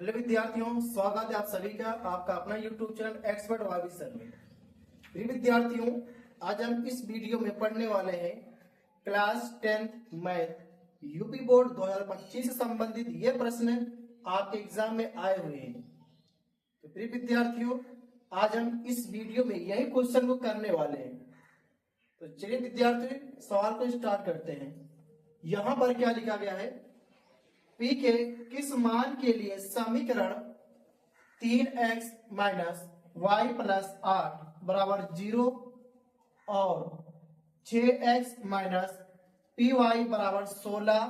Hello विद्यार्थियों, स्वागत है आप सभी का आपका अपना YouTube चैनल एक्सपर्ट वावी सर में। प्रिय विद्यार्थियों, आज हम इस वीडियो में पढ़ने वाले हैं class 10th math UP board 2025 से संबंधित ये प्रश्न आपके एग्जाम में आए हुए हैं। तो प्रिय विद्यार्थियों, आज हम इस वीडियो में यही क्वेश्चन को करने वाले हैं। तो चलिए विद्यार्थी, सवाल को स्टार्ट करते हैं। यहाँ पर क्या लिखा गया है, P के किस मान के लिए समीकरण 3x माइनस वाई प्लस 8 बराबर 0 और 6x माइनस पी वाई बराबर 16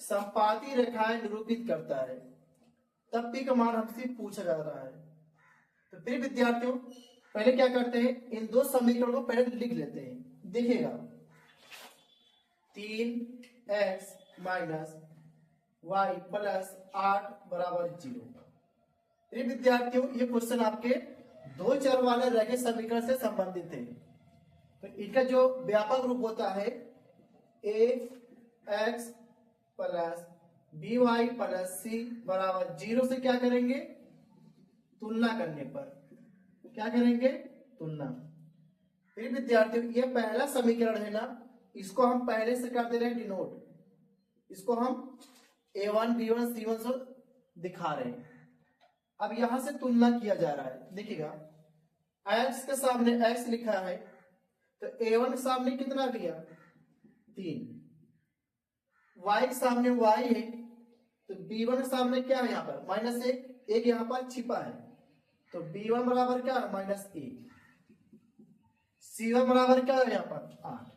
संपाती रेखाएं निरूपित करता है। तब P का मान हमसे पूछा जा रहा है। तो फिर विद्यार्थियों, पहले क्या करते हैं, इन दो समीकरणों को पहले लिख लेते हैं। देखिएगा, 3x माइनस y प्लस 8 बराबर 0। ये विद्यार्थियों, ये क्वेश्चन आपके दो चर वाले रेखीय समीकरण से संबंधित है। तो इनका जो व्यापक रूप होता है ax plus by plus c बराबर 0 से क्या करेंगे, तुलना करने पर क्या करेंगे, तुलना। फिर विद्यार्थियों, ये पहला समीकरण है ना, इसको हम पहले से कर दे रहे हैं डिनोट। इसको हम a1 b1 c1 से दिखा रहे हैं। अब यहां से तुलना किया जा रहा है। देखिएगा, x के सामने x लिखा है, तो a1 के सामने कितना दिया, 3। y के सामने y है, तो b1 के सामने क्या है, यहाँ पर -1, एक यहाँ पर छिपा है, तो b1 बराबर क्या है, -1। c1 बराबर क्या है, यहाँ पर 8।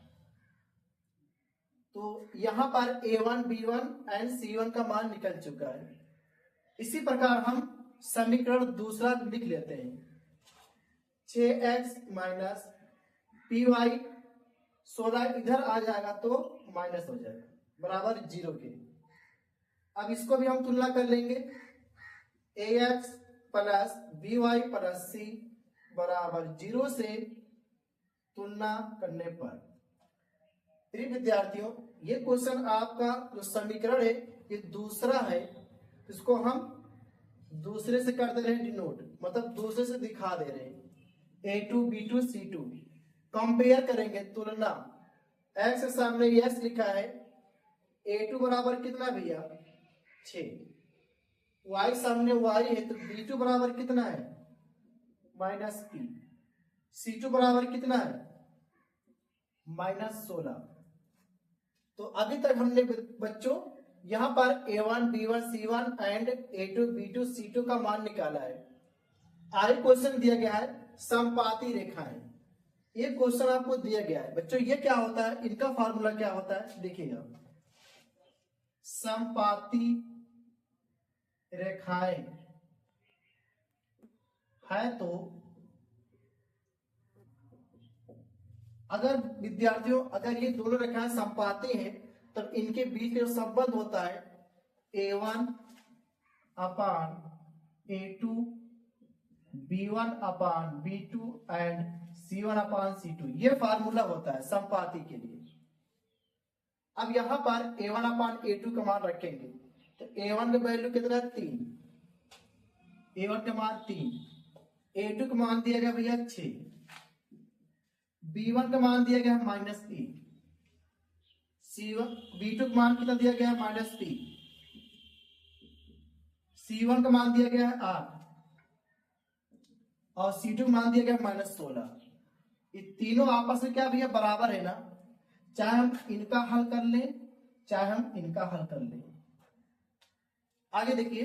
तो यहां पर a1 b1 एंड c1 का मान निकल चुका है। इसी प्रकार हम समीकरण दूसरा लिख लेते हैं, 6x माइनस पी वाई 16 इधर आ जाएगा तो माइनस हो जाएगा बराबर 0 के। अब इसको भी हम तुलना कर लेंगे, ax plus B Y plus C बराबर 0 से तुलना करने पर। प्रिय विद्यार्थियों, ये क्वेश्चन आपका जो समीकरण है ये दूसरा है, इसको हम दूसरे से कर दे रहे हैं डिनोट, मतलब दूसरे से दिखा दे रहे हैं। a2 b2 c2 कंपेयर करेंगे, तुलना। x के सामने x लिखा है, a2 बराबर कितना भैया, 6। y सामने y है, तो b2 बराबर कितना है, -3। c2 बराबर कितना है, -16। तो अभी तक हमने बच्चों यहां पर a1 b1 c1 and a2 b2 c2 का मान निकाला है। आगे क्वेश्चन दिया गया है समपाती रेखाएं। ये क्वेश्चन आपको दिया गया है बच्चों, ये क्या होता है, इनका फार्मूला क्या होता है, देखिएगा। समपाती रेखाएं है, तो अगर विद्यार्थियों, अगर ये दोनों रेखाएं समपाती हैं, तब इनके बीच में जो संबंध होता है a1 upon a2 b1 upon b2 and c1 upon c2, ये फार्मूला होता है समपाती के लिए। अब यहां पर a1 अपान a2 का मान रखेंगे, तो a1 का वैल्यू कितना है, 3। a1 का मान 3, a2 का मान दिया गया भैया 6, b1 का मान दिया गया है -1, c1 b2 का मान कितना दिया गया है, -3, c1 का मान दिया गया है 8 और c2 का मान दिया गया है -16। ये तीनों आपस में क्या भैया, बराबर है ना, चाहे हम इनका हल कर लें चाहे हम इनका हल कर लें। आगे देखिए,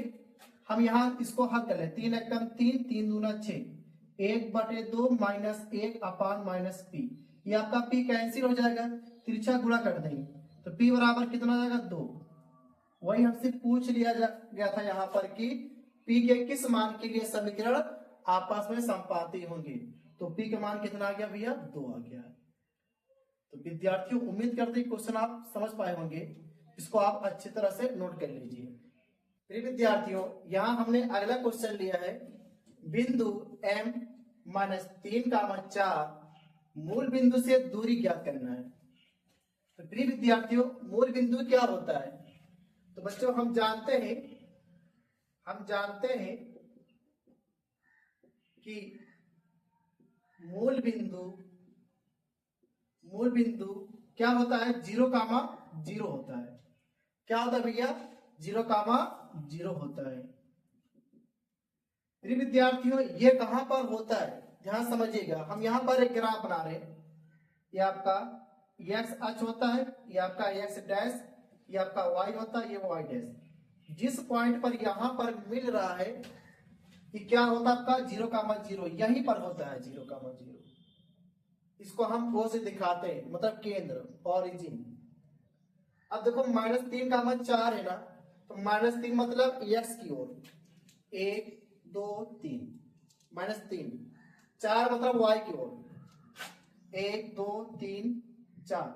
हम यहां इसको हल कर लें, 3 एकम 3, 3 दूना 6, 1/2 -1 अपान -p। ये आपका p कैंसिल हो जाएगा, तिरछा गुणा कर देंगे तो p बराबर कितना जाएगा, 2। वही हमसे पूछ लिया गया था यहाँ पर कि p के किस मान के लिए समीकरण आपस में संपाती होंगे, तो p का मान कितना आ गया भैया, 2 आ गया। तो विद्यार्थियों, उम्मीद करते हैं क्वेश्चन आप समझ पाए होंगे, इसको आप अच्छी तरह से नोट कर लीजिए। फिर विद्यार्थियों, यहाँ हमने अगला क्वेश्चन लिया है, बिंदु m -3, 4 मूल बिंदु से दूरी ज्ञात करना है। तो प्रिय विद्यार्थियों, मूल बिंदु क्या होता है, तो बच्चों हम जानते हैं हम जानते हैं कि मूल बिंदु क्या होता है, 0,0 होता है। क्या होता है भैया, 0,0 होता है। प्रिय विद्यार्थियों, ये कहां पर होता है ध्यान समझिएगा। हम यहां पर एक ग्राफ बना रहे हैं। ये आपका x अक्ष होता है, ये आपका x डैश, ये आपका y होता है, ये y डैश। जिस पॉइंट पर यहां पर मिल रहा है कि क्या होता है आपका 0,0, यहीं पर होता है 0,0। इसको हम O से दिखाते हैं, मतलब केंद्र, ओरिजिन। अब देखो -3,4 है ना, तो -3 मतलब x की ओर, 1 2 3, -3, 4 मतलब y की ओर, 1 2 3 4,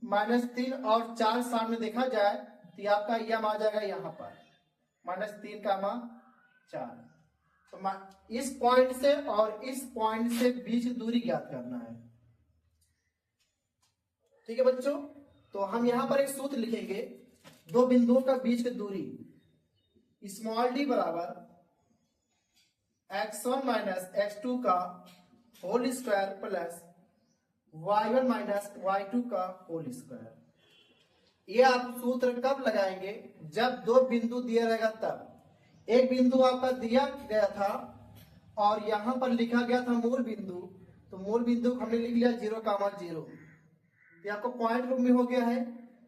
-3 और 4 सामने देखा जाए तो ये आपका यम आ जाएगा यहाँ पर, -3,4। तो इस पॉइंट से और इस पॉइंट से बीच की दूरी ज्ञात करना है। ठीक है बच्चों, तो हम यहां पर एक सूत्र लिखेंगे, दो बिंदुओं का बीच की दूरी स्मॉल d बराबर x1 माइनस x2 का whole square plus y1 minus y2 का होल स्क्वायर। ये आप सूत्र कब लगाएंगे, जब दो बिंदु दिया रहेगा तब। एक बिंदु आपका दिया गया था और यहां पर लिखा गया था मूल बिंदु, तो मूल बिंदु हमने लिख लिया 0,0, ये आपको पॉइंट रूप में हो गया है।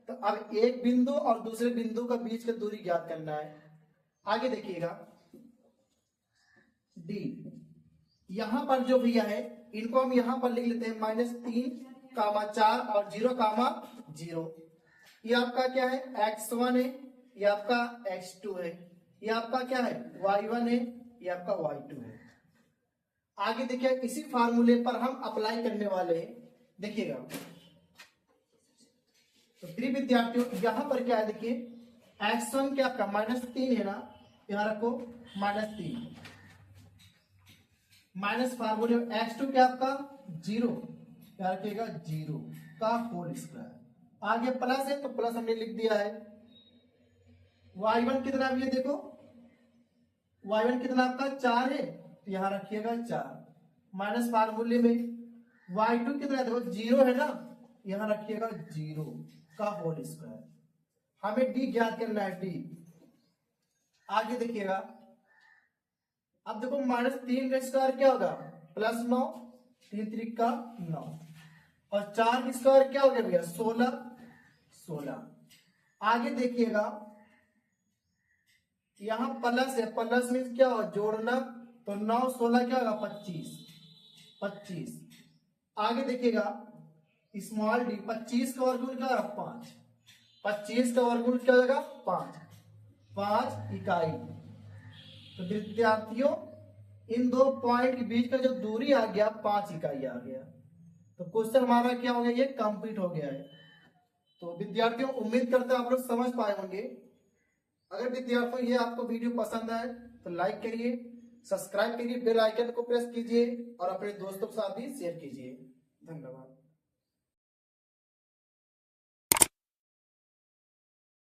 तो अब एक बिंदु और दूसरे बिंदु का बीच की दूरी ज्ञात करना है। आगे देखिएगा, डी यहां पर जो भैया है इनको हम यहां पर लिख लेते हैं -3,4 और 0,0। ये आपका क्या है, x1 है, ये आपका x2 है, ये आपका क्या है, y1 है, ये आपका y2 है। आगे देखिए, इसी फार्मूले पर हम अप्लाई करने वाले हैं। देखिएगा, तो प्रिय विद्यार्थियों यहां पर क्या है, देखिए x1 क्या आपका -3 है ना, यहां रखो -3, माइनस फार्मूले x2 क्या आपका 0, क्या रखिएगा 0 का होल स्क्वायर। आगे प्लस है तो प्लस हमने लिख दिया है। y1 कितना है ये देखो, y1 कितना आपका 4 है, तो यहां रखिएगा 4, माइनस फार्मूले में y2 कितना है देखो 0 है ना, यहां रखिएगा 0 का होल स्क्वायर। हमें d ज्ञात करना है, d। आगे देखिएगा, अब देखो -3 का स्क्वायर क्या होगा, +9, 3 3 का 9, और 4 का स्क्वायर क्या हो गया भैया 16। आगे देखिएगा, यहां प्लस है, प्लस मीन्स क्या होगा जोड़ना, तो 9 16 क्या होगा 25। आगे देखिएगा स्मॉल डी, 25 का वर्गमूल क्या होगा 5, 25 का वर्गमूल क्या होगा 5 इकाई। तो विद्यार्थियों इन दो पॉइंट के बीच का जो दूरी आ गया 5 इकाई आ गया। तो क्वेश्चन हमारा क्या हो गया, ये कंप्लीट हो गया है। तो विद्यार्थियों उम्मीद करते हैं आप लोग समझ पाए होंगे। अगर विद्यार्थियों ये आपको वीडियो पसंद आए तो लाइक करिए, सब्सक्राइब करिए, बेल आइकन को प्रेस कीजिए और अपने दोस्तों के साथ भी शेयर कीजिए। धन्यवाद।